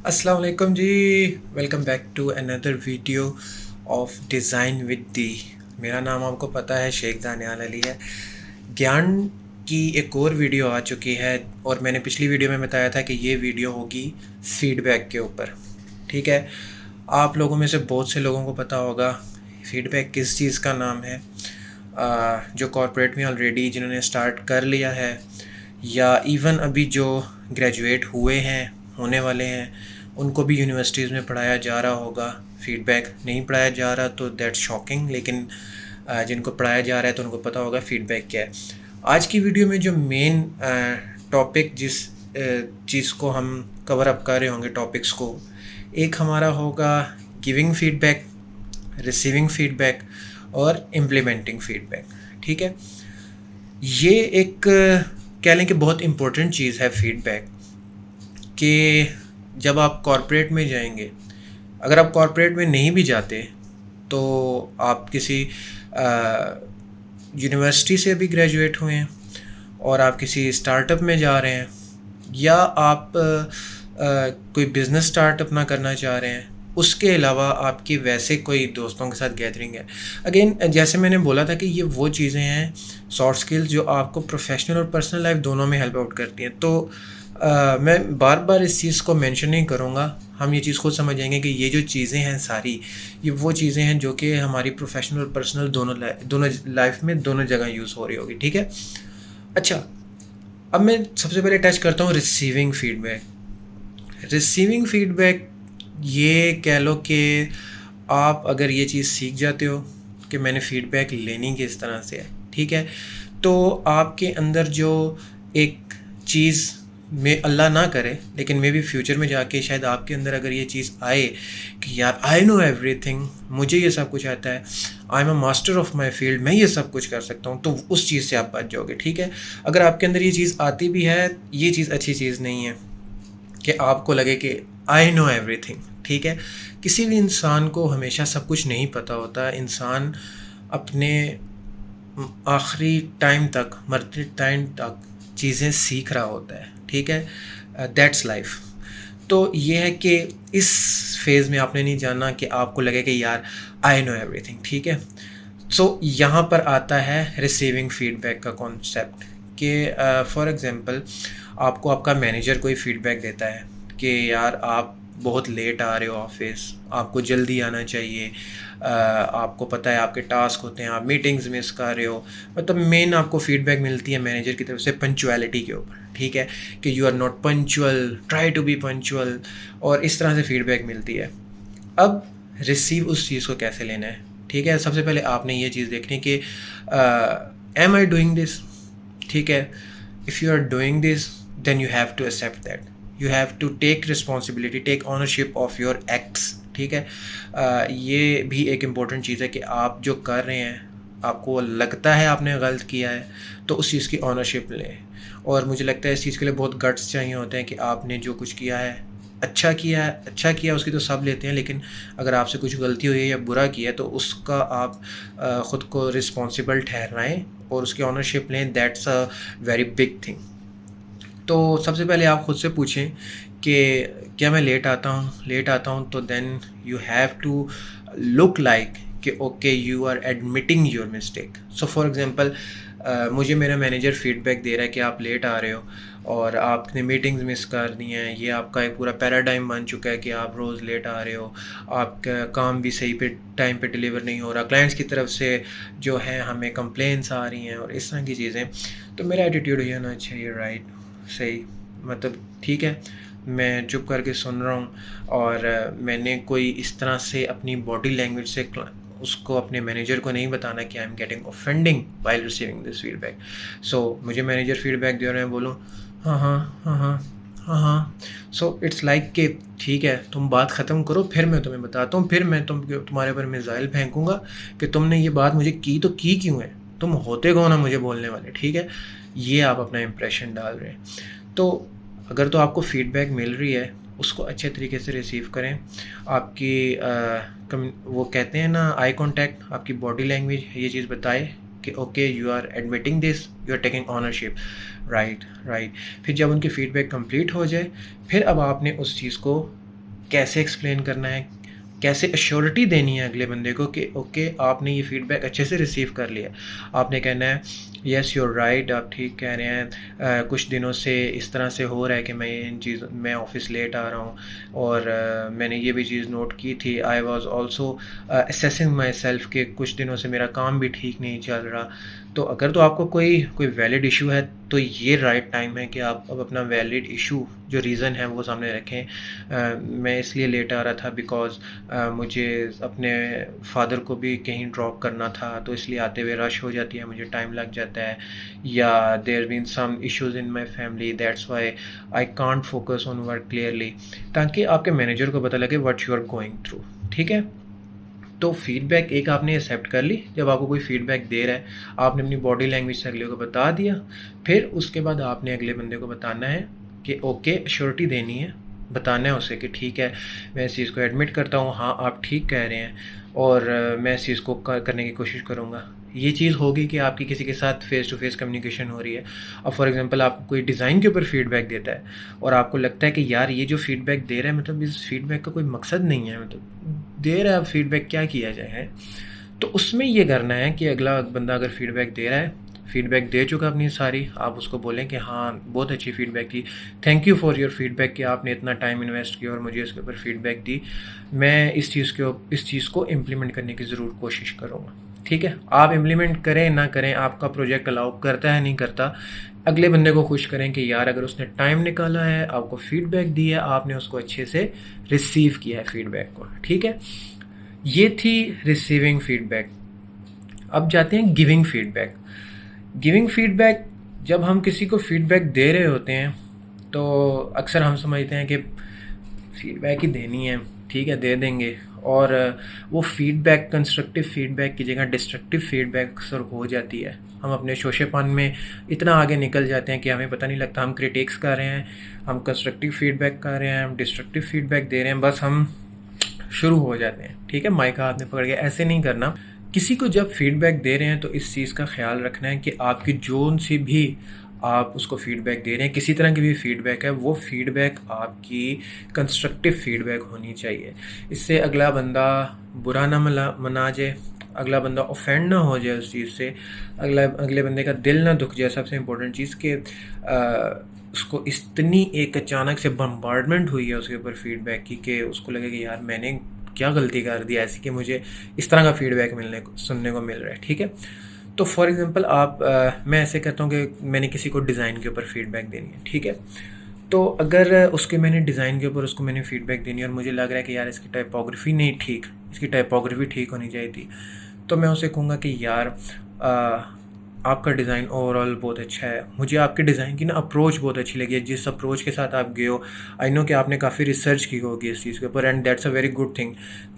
अस्सलाम वालेकुम जी। Welcome back to another video of design with Di. मेरा नाम आपको पता है, शेख दानियाल अली है। ज्ञान की एक और वीडियो आ चुकी है और मैंने पिछली वीडियो में बताया था कि ये वीडियो होगी फ़ीडबैक के ऊपर। ठीक है, आप लोगों में से बहुत से लोगों को पता होगा फ़ीडबैक किस चीज़ का नाम है। जो कॉर्पोरेट में ऑलरेडी जिन्होंने स्टार्ट कर लिया है या इवन अभी जो ग्रेजुएट हुए हैं, होने वाले हैं, उनको भी यूनिवर्सिटीज़ में पढ़ाया जा रहा होगा। फ़ीडबैक नहीं पढ़ाया जा रहा तो दैट्स शॉकिंग, लेकिन जिनको पढ़ाया जा रहा है तो उनको पता होगा फ़ीडबैक क्या है। आज की वीडियो में जो मेन टॉपिक जिस चीज़ को हम कवर अप कर रहे होंगे, टॉपिक्स को, एक हमारा होगा गिविंग फ़ीडबैक, रिसीविंग फ़ीडबैक और इम्प्लीमेंटिंग फ़ीडबैक। ठीक है, ये एक कह लें कि बहुत इम्पोर्टेंट चीज़ है फ़ीडबैक, कि जब आप कॉर्पोरेट में जाएंगे, अगर आप कॉर्पोरेट में नहीं भी जाते तो आप किसी यूनिवर्सिटी से भी ग्रेजुएट हुए हैं और आप किसी स्टार्टअप में जा रहे हैं या आप कोई बिज़नेस स्टार्ट अपना करना चाह रहे हैं, उसके अलावा आपकी वैसे कोई दोस्तों के साथ गैदरिंग है। अगेन, जैसे मैंने बोला था कि ये वो चीज़ें हैं, सॉफ्ट स्किल्स, जो आपको प्रोफेशनल और पर्सनल लाइफ दोनों में हेल्प आउट करती हैं। तो मैं बार बार इस चीज़ को मेंशन नहीं करूँगा, हम ये चीज़ खुद समझ जाएंगे कि ये जो चीज़ें हैं सारी, ये वो चीज़ें हैं जो कि हमारी प्रोफेशनल और पर्सनल दोनों लाइफ में दोनों जगह यूज़ हो रही होगी। ठीक है, अच्छा, अब मैं सबसे पहले टच करता हूँ रिसीविंग फ़ीडबैक। रिसीविंग फ़ीडबैक, ये कह लो कि आप अगर ये चीज़ सीख जाते हो कि मैंने फ़ीडबैक लेनी किस तरह से है, ठीक है, तो आपके अंदर जो एक चीज़ में, अल्लाह ना करे लेकिन मे बी फ्यूचर में जाके शायद आपके अंदर अगर ये चीज़ आए कि यार आई नो एवरीथिंग, मुझे ये सब कुछ आता है, I am a master of my field, मैं ये सब कुछ कर सकता हूँ, तो उस चीज़ से आप बच जाओगे। ठीक है, अगर आपके अंदर ये चीज़ आती भी है, ये चीज़ अच्छी चीज़ नहीं है कि आपको लगे कि आई नो एवरीथिंग। ठीक है, किसी भी इंसान को हमेशा सब कुछ नहीं पता होता। इंसान अपने आखिरी टाइम तक, मरते टाइम तक चीज़ें सीख रहा होता है। ठीक है, दैट्स लाइफ। तो ये है कि इस फेज़ में आपने नहीं जानना कि आपको लगे कि यार आई नो एवरीथिंग। ठीक है, सो यहाँ पर आता है रिसीविंग फ़ीडबैक का कॉन्सेप्ट कि फॉर एग्ज़ाम्पल आपको आपका मैनेजर कोई फ़ीडबैक देता है कि यार आप बहुत लेट आ रहे हो ऑफिस, आपको जल्दी आना चाहिए, आपको पता है आपके टास्क होते हैं, आप मीटिंग्स मिस कर रहे हो। मतलब मेन आपको फ़ीडबैक मिलती है मैनेजर की तरफ से पंचुअलिटी के ऊपर। ठीक है, कि you are not punctual, try to be punctual, और इस तरह से फ़ीडबैक मिलती है। अब रिसीव उस चीज़ को कैसे लेना है? ठीक है, सबसे पहले आपने ये चीज़ देखनी कि एम आई डूइंग दिस। ठीक है, if you are doing this then you have to accept that, you have to take responsibility, take ownership of your acts. ठीक है, ये भी एक इम्पॉर्टेंट चीज़ है कि आप जो कर रहे हैं, आपको लगता है आपने गलत किया है तो उस चीज़ की ऑनरशिप लें। और मुझे लगता है इस चीज़ के लिए बहुत गट्स चाहिए होते हैं कि आपने जो कुछ किया है अच्छा किया है, अच्छा किया उसकी तो सब लेते हैं, लेकिन अगर आपसे कुछ गलती हुई है या बुरा किया है तो उसका आप ख़ुद को रिस्पॉन्सिबल ठहराएं और उसकी ऑनरशिप लें। That's a very big thing. तो सबसे पहले आप ख़ुद से पूछें कि क्या मैं लेट आता हूँ, तो then you have to look like कि okay you are admitting your mistake. So for example मुझे मेरा मैनेजर फ़ीडबैक दे रहा है कि आप लेट आ रहे हो और आपने मीटिंग्स मिस कर दी हैं, ये आपका एक पूरा पैराडाइम बन चुका है कि आप रोज़ लेट आ रहे हो, आपका काम भी सही पे टाइम पे डिलीवर नहीं हो रहा, क्लाइंट्स की तरफ से जो है हमें कंप्लेंट्स आ रही हैं और इस तरह की चीज़ें। तो मेरा एटीट्यूड ये होना चाहिए, राइट, सही, मतलब ठीक है, मैं चुप करके सुन रहा हूँ और मैंने कोई इस तरह से अपनी बॉडी लैंग्वेज से उसको, अपने मैनेजर को नहीं बताना कि I am getting offending while receiving this feedback. So मुझे मैनेजर फीडबैक दे रहे हैं, बोलूँ हाँ हाँ हाँ हाँ हाँ हाँ। सो इट्स लाइक कि ठीक है, तुम बात ख़त्म करो फिर मैं तुम्हें बताता हूँ, फिर मैं तुम्हारे ऊपर मिसाइल फेंकूँगा कि तुमने ये बात मुझे की तो की क्यों है, तुम होते कौन ना मुझे बोलने वाले। ठीक है, ये आप अपना इम्प्रेशन डाल रहे हैं। तो अगर तो आपको फ़ीडबैक मिल रही है, उसको अच्छे तरीके से रिसीव करें। आपकी वो कहते हैं ना आई कांटेक्ट, आपकी बॉडी लैंग्वेज ये चीज़ बताए कि okay you are admitting this, you are taking ownership, right. फिर जब उनकी फ़ीडबैक कंप्लीट हो जाए, फिर अब आपने उस चीज़ को कैसे एक्सप्लेन करना है, कैसे एश्योरिटी देनी है अगले बंदे को कि ओके आपने ये फीडबैक अच्छे से रिसीव कर लिया। आपने कहना है यस यू आर राइट, आप ठीक कह रहे हैं, कुछ दिनों से इस तरह से हो रहा है कि मैं ऑफिस लेट आ रहा हूँ, और मैंने ये भी चीज़ नोट की थी, I was also assessing my self कि कुछ दिनों से मेरा काम भी ठीक नहीं चल रहा। तो अगर तो आपको कोई वैलिड इशू है तो ये राइट टाइम है कि आप अब अपना वैलिड इशू जो रीज़न है वो सामने रखें। मैं इसलिए लेट आ रहा था बिकॉज़ मुझे अपने फादर को भी कहीं ड्रॉप करना था, तो इसलिए आते हुए रश हो जाती है, मुझे टाइम लग जाता है, या there been some issues in my family that's why I can't focus on work clearly, ताकि आपके मैनेजर को पता लगे what you are going through. ठीक है, तो फीडबैक एक आपने एक्सेप्ट कर ली, जब आपको कोई फीडबैक दे रहा है आपने अपनी बॉडी लैंग्वेज से अगले को बता दिया, फिर उसके बाद आपने अगले बंदे को बताना है कि ओके श्योरिटी देनी है, बताना है उसे कि ठीक है मैं इस चीज़ को एडमिट करता हूँ, हाँ आप ठीक कह रहे हैं, और मैं इस चीज़ को करने की कोशिश करूँगा। ये चीज़ होगी कि आपकी किसी के साथ फ़ेस टू फेस कम्युनिकेशन हो रही है। अब फॉर एग्जांपल आपको कोई डिज़ाइन के ऊपर फीडबैक देता है और आपको लगता है कि यार ये जो फीडबैक दे रहा है मतलब इस फीडबैक का कोई मकसद नहीं है, मतलब दे रहा है, अब फीडबैक क्या किया जाए है। तो उसमें ये करना है कि अगला बंदा अगर फीडबैक दे रहा है, फीडबैक दे चुका अपनी सारी, आप उसको बोलें कि हाँ बहुत अच्छी फ़ीडबैक थी, thank you for your feedback कि आपने इतना टाइम इन्वेस्ट किया और मुझे इसके ऊपर फीडबैक दी, मैं इस चीज़ को इम्प्लीमेंट करने की ज़रूर कोशिश करूँगा। ठीक है, आप इम्प्लीमेंट करें ना करें, आपका प्रोजेक्ट अलाउ करता है नहीं करता, अगले बंदे को खुश करें कि यार अगर उसने टाइम निकाला है, आपको फीडबैक दी है, आपने उसको अच्छे से रिसीव किया है फीडबैक को। ठीक है, ये थी रिसीविंग फीडबैक। अब जाते हैं गिविंग फीडबैक। गिविंग फीडबैक, जब हम किसी को फीडबैक दे रहे होते हैं तो अक्सर हम समझते हैं कि फीडबैक ही देनी है, ठीक है दे देंगे, और वो फीडबैक कंस्ट्रक्टिव फीडबैक की जगह डिस्ट्रक्टिव फीडबैक अक्सर हो जाती है। हम अपने शोशेपन में इतना आगे निकल जाते हैं कि हमें पता नहीं लगता हम क्रिटिक्स कर रहे हैं, हम कंस्ट्रक्टिव फीडबैक कर रहे हैं, हम डिस्ट्रक्टिव फीडबैक दे रहे हैं, बस हम शुरू हो जाते हैं। ठीक है, माइक हाथ में पकड़ के, ऐसे नहीं करना। किसी को जब फीडबैक दे रहे हैं तो इस चीज़ का ख्याल रखना है कि आपकी जोन से भी आप उसको फीडबैक दे रहे हैं, किसी तरह की भी फीडबैक है, वो फीडबैक आपकी कंस्ट्रक्टिव फीडबैक होनी चाहिए। इससे अगला बंदा बुरा ना मना जाए, अगला बंदा ऑफेंड ना हो जाए उस चीज़ से, अगले बंदे का दिल ना दुख जाए। सबसे इम्पोर्टेंट चीज़ कि उसको इतनी एक अचानक से बम्बार्डमेंट हुई है उसके ऊपर फीडबैक की कि उसको लगे कि यार मैंने क्या गलती कर दी ऐसी कि मुझे इस तरह का फीडबैक सुनने को मिल रहा है। ठीक है, तो फॉर एग्जांपल मैं ऐसे करता हूँ कि मैंने किसी को डिज़ाइन के ऊपर फीडबैक देनी है। ठीक है, तो अगर उसके मैंने डिज़ाइन के ऊपर उसको मैंने फीडबैक देनी है और मुझे लग रहा है कि यार इसकी टाइपोग्राफी नहीं ठीक, इसकी टाइपोग्राफी ठीक होनी चाहिए थी, तो मैं उसे कहूँगा कि यार आपका डिज़ाइन ओवरऑल बहुत अच्छा है, मुझे आपके डिज़ाइन की ना अप्रोच बहुत अच्छी लगी है, जिस अप्रोच के साथ आप गए हो, आई नो कि आपने काफ़ी रिसर्च की होगी इस चीज़ के ऊपर, and that's a very good thing.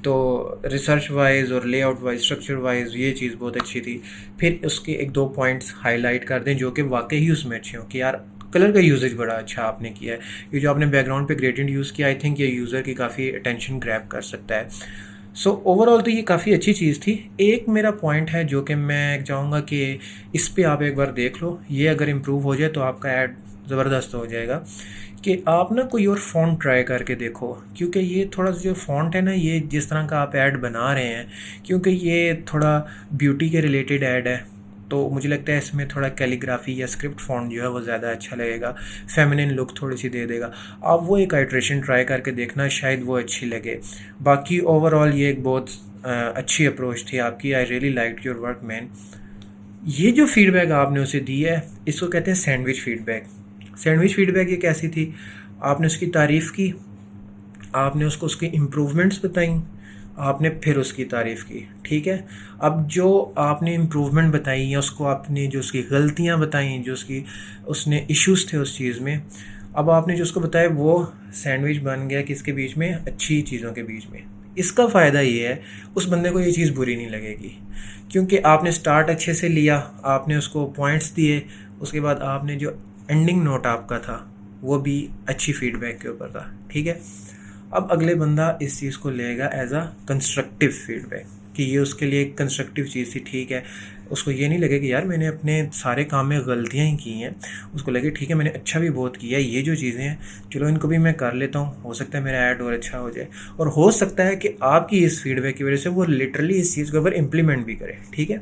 तो रिसर्च वाइज और लेआउट वाइज, स्ट्रक्चर वाइज ये चीज़ बहुत अच्छी थी। फिर उसके एक दो पॉइंट्स हाईलाइट कर दें जो कि वाकई ही उसमें अच्छे हों, कि यार कलर का यूजेज बड़ा अच्छा आपने किया है, ये जो आपने बैकग्राउंड पे ग्रेडियंट यूज़ किया, आई थिंक ये यूज़र की काफ़ी अटेंशन ग्रैब कर सकता है। सो ओवरऑल तो ये काफ़ी अच्छी चीज़ थी। एक मेरा पॉइंट है जो कि मैं चाहूँगा कि इस पे आप एक बार देख लो, ये अगर इम्प्रूव हो जाए तो आपका ऐड ज़बरदस्त हो जाएगा, कि आप ना कोई और फ़ॉन्ट ट्राई करके देखो, क्योंकि ये थोड़ा सा जो फ़ॉन्ट है ना, ये जिस तरह का आप ऐड बना रहे हैं, क्योंकि ये थोड़ा ब्यूटी के रिलेटेड ऐड है, तो मुझे लगता है इसमें थोड़ा कैलीग्राफी या स्क्रिप्ट फ़ॉन्ट जो है वो ज़्यादा अच्छा लगेगा, फेमिनिन लुक थोड़ी सी दे देगा। आप वो एक आइट्रेशन ट्राई करके देखना, शायद वो अच्छी लगे। बाकी ओवरऑल ये एक बहुत अच्छी अप्रोच थी आपकी, I really like your work man. ये जो फीडबैक आपने उसे दी है इसको कहते हैं सैंडविच फीडबैक। सैंडविच फीडबैक ये कैसी थी, आपने उसकी तारीफ़ की, आपने उसको उसकी इम्प्रूवमेंट्स बताई, आपने फिर उसकी तारीफ़ की। ठीक है, अब जो आपने इम्प्रूवमेंट बताई या उसको आपने जो उसकी गलतियां बताई, जो उसने इश्यूज़ थे उस चीज़ में, अब आपने जो उसको बताया वो सैंडविच बन गया किसके बीच में, अच्छी चीज़ों के बीच में। इसका फ़ायदा ये है उस बंदे को ये चीज़ बुरी नहीं लगेगी, क्योंकि आपने स्टार्ट अच्छे से लिया, आपने उसको पॉइंट्स दिए, उसके बाद आपने जो एंडिंग नोट आपका था वो भी अच्छी फीडबैक के ऊपर था। ठीक है, अब अगले बंदा इस चीज़ को लेगा एज अ कंस्ट्रक्टिव फीडबैक कि ये उसके लिए एक कंस्ट्रक्टिव चीज़ थी, ठीक है। उसको ये नहीं लगे कि यार मैंने अपने सारे काम में गलतियाँ ही की हैं, उसको लगे ठीक है मैंने अच्छा भी बहुत किया है, ये जो चीज़ें हैं चलो इनको भी मैं कर लेता हूँ, हो सकता है मेरा ऐड और अच्छा हो जाए। और हो सकता है कि आपकी इस फीडबैक की वजह से वो लिटरली इस चीज़ के ऊपर इम्प्लीमेंट भी करे, ठीक है।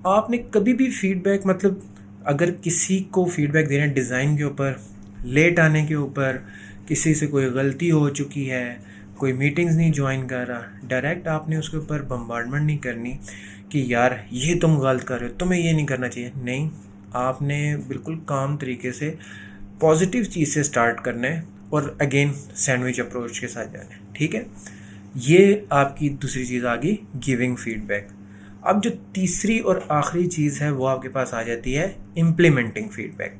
आपने कभी भी फीडबैक, मतलब अगर किसी को फीडबैक दे रहे हैं डिज़ाइन के ऊपर, लेट आने के ऊपर, किसी से कोई गलती हो चुकी है, कोई मीटिंग्स नहीं ज्वाइन कर रहा, डायरेक्ट आपने उसके ऊपर बम्बार्डमेंट नहीं करनी कि यार ये तुम गलत कर रहे हो, तुम्हें ये नहीं करना चाहिए। नहीं, आपने बिल्कुल काम तरीके से पॉजिटिव चीज़ से स्टार्ट करना है और अगेन सैंडविच अप्रोच के साथ जाना है, ठीक है। ये आपकी दूसरी चीज़ आ गई गिविंग फीडबैक। अब जो तीसरी और आखिरी चीज़ है वो आपके पास आ जाती है इम्प्लीमेंटिंग फीडबैक।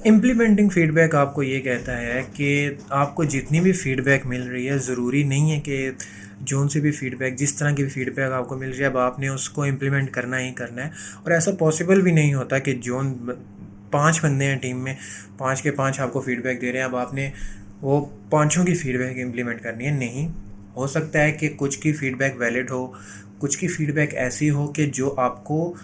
इम्प्लीमेंटिंग फ़ीडबैक आपको ये कहता है कि आपको जितनी भी फ़ीडबैक मिल रही है, ज़रूरी नहीं है कि जोन से भी फ़ीडबैक, जिस तरह की भी फ़ीडबैक आपको मिल रही है अब आपने उसको इम्प्लीमेंट करना ही करना है। और ऐसा पॉसिबल भी नहीं होता कि जोन 5 बंदे हैं टीम में, 5 के 5 आपको फ़ीडबैक दे रहे हैं, अब आपने वो पाँचों की फ़ीडबैक इम्प्लीमेंट करनी है। नहीं, हो सकता है कि कुछ की फ़ीडबैक वैलिड हो, कुछ की फ़ीडबैक ऐसी हो कि जो आपको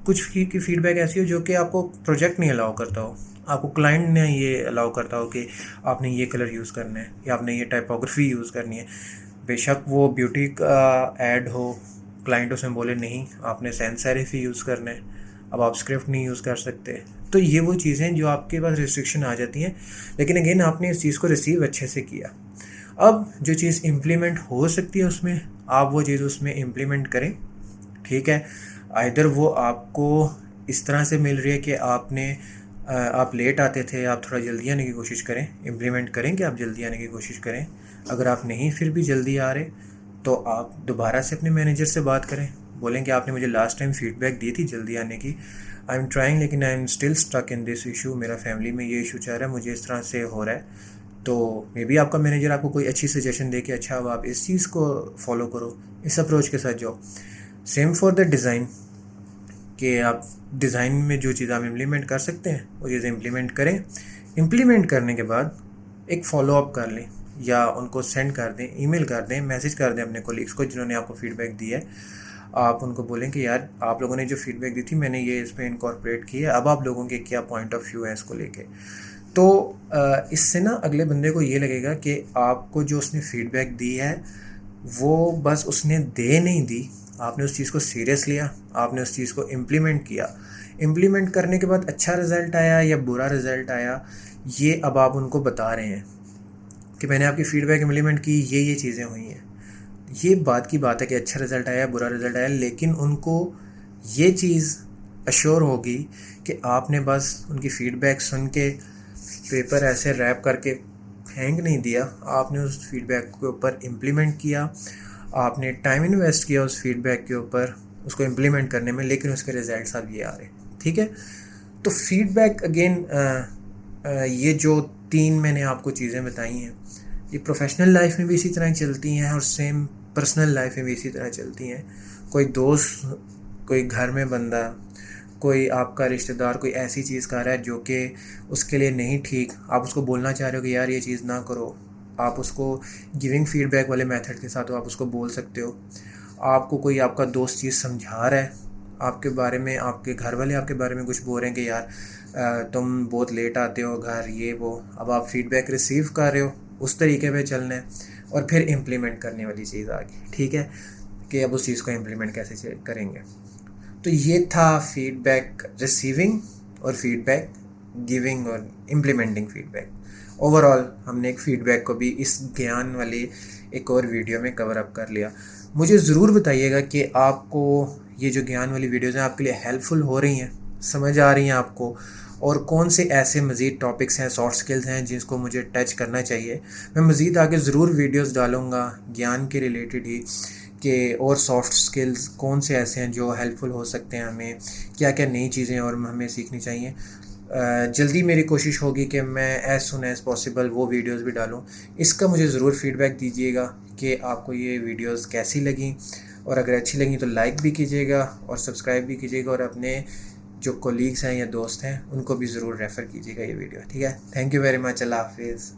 कुछ की फ़ीडबैक ऐसी हो जो कि आपको प्रोजेक्ट नहीं अलाउ करता हो, आपको क्लाइंट ने ये अलाउ करता हो कि आपने ये कलर यूज़ करना है या आपने ये टाइपोग्राफी यूज़ करनी है। बेशक वो ब्यूटी का ऐड हो, क्लाइंट उसमें बोले नहीं आपने सैंस सेरिफ ही यूज़ करना है, अब आप स्क्रिप्ट नहीं यूज़ कर सकते। तो ये वो चीज़ें जो आपके पास रिस्ट्रिक्शन आ जाती हैं, लेकिन अगेन आपने इस चीज़ को रिसीव अच्छे से किया। अब जो चीज़ इम्प्लीमेंट हो सकती है उसमें, आप वो चीज़ उसमें इम्प्लीमेंट करें, ठीक है। आइदर वो आपको इस तरह से मिल रही है कि आप लेट आते थे, आप थोड़ा जल्दी आने की कोशिश करें, इम्प्लीमेंट करें कि आप जल्दी आने की कोशिश करें। अगर आप नहीं फिर भी जल्दी आ रहे तो आप दोबारा से अपने मैनेजर से बात करें, बोलें कि आपने मुझे लास्ट टाइम फीडबैक दी थी जल्दी आने की, आई एम ट्राइंग लेकिन I am still stuck in this issue, मेरा फैमिली में ये इशू चल रहा है, मुझे इस तरह से हो रहा है। तो मे बी आपका मैनेजर आपको कोई अच्छी सजेशन दे कि अच्छा अब आप इस चीज़ को फॉलो करो, इस अप्रोच के साथ जाओ। सेम फॉर द डिज़ाइन, कि आप डिज़ाइन में जो चीज़ आप इम्प्लीमेंट कर सकते हैं वो चीज़ इम्प्लीमेंट करें। इम्प्लीमेंट करने के बाद एक फ़ॉलो अप कर लें या उनको सेंड कर दें, ईमेल कर दें, मैसेज कर दें अपने कोलीग्स को जिन्होंने आपको फ़ीडबैक दी है। आप उनको बोलें कि यार आप लोगों ने जो फ़ीडबैक दी थी मैंने ये इसमें इनकॉर्पोरेट की है, अब आप लोगों के क्या पॉइंट ऑफ व्यू है इसको लेके। तो इससे ना अगले बंदे को ये लगेगा कि आपको जो उसने फ़ीडबैक दी है वो बस उसने दे नहीं दी, आपने उस चीज़ को सीरियस लिया, आपने उस चीज़ को इम्प्लीमेंट किया। इम्प्लीमेंट करने के बाद अच्छा रिज़ल्ट आया या बुरा रिज़ल्ट आया, ये अब आप उनको बता रहे हैं कि मैंने आपकी फ़ीडबैक इम्प्लीमेंट की, ये चीज़ें हुई हैं। ये बात की बात है कि अच्छा रिज़ल्ट आया, बुरा रिज़ल्ट आया, लेकिन उनको ये चीज़ अश्योर होगी कि आपने बस उनकी फ़ीडबैक सुन के पेपर ऐसे रैप करके हैंग नहीं दिया, आपने उस फीडबैक के ऊपर इम्प्लीमेंट किया, आपने टाइम इन्वेस्ट किया उस फीडबैक के ऊपर उसको इम्प्लीमेंट करने में, लेकिन उसके रिज़ल्ट्स अब ये आ रहे, ठीक है। तो फीडबैक अगेन ये जो 3 मैंने आपको चीज़ें बताई हैं ये प्रोफेशनल लाइफ में भी इसी तरह चलती हैं और सेम पर्सनल लाइफ में भी इसी तरह चलती हैं। कोई दोस्त, कोई घर में बंदा, कोई आपका रिश्तेदार कोई ऐसी चीज़ कर रहा है जो कि उसके लिए नहीं ठीक, आप उसको बोलना चाह रहे हो कि यार ये चीज़ ना करो, आप उसको गिविंग फीडबैक वाले मेथड के साथ आप उसको बोल सकते हो। आपको कोई आपका दोस्त चीज़ समझा रहा है आपके बारे में, आपके घर वाले आपके बारे में कुछ बोल रहे हैं कि यार तुम बहुत लेट आते हो घर, ये वो, अब आप फीडबैक रिसीव कर रहे हो, उस तरीके पे चलना है। और फिर इम्प्लीमेंट करने वाली चीज़ आ गई, ठीक है, कि अब उस चीज़ को इम्प्लीमेंट कैसे करेंगे। तो ये था फीडबैक रिसीविंग और फीडबैक गिविंग और इम्प्लीमेंटिंग फीडबैक। ओवरऑल हमने एक फ़ीडबैक को भी इस ज्ञान वाली एक और वीडियो में कवर अप कर लिया। मुझे ज़रूर बताइएगा कि आपको ये जो ज्ञान वाली वीडियोज़ हैं आपके लिए हेल्पफुल हो रही हैं, समझ आ रही हैं आपको, और कौन से ऐसे मज़ीद टॉपिक्स हैं, सॉफ्ट स्किल्स हैं जिसको मुझे टच करना चाहिए। मैं मज़ीद आगे ज़रूर वीडियोज़ डालूँगा ज्ञान के रिलेटेड ही, कि और सॉफ्ट स्किल्स कौन से ऐसे हैं जो हेल्पफुल हो सकते हैं, हमें क्या क्या नई चीज़ें और हमें सीखनी चाहिए। जल्दी मेरी कोशिश होगी कि मैं एज़ सुन एज़ पॉसिबल वो वीडियोस भी डालूं। इसका मुझे ज़रूर फ़ीडबैक दीजिएगा कि आपको ये वीडियोस कैसी लगी, और अगर अच्छी लगी तो लाइक भी कीजिएगा और सब्सक्राइब भी कीजिएगा, और अपने जो कोलीग्स हैं या दोस्त हैं उनको भी ज़रूर रेफ़र कीजिएगा ये वीडियो, ठीक है। थैंक यू वेरी मच, अल्लाह हाफिज़।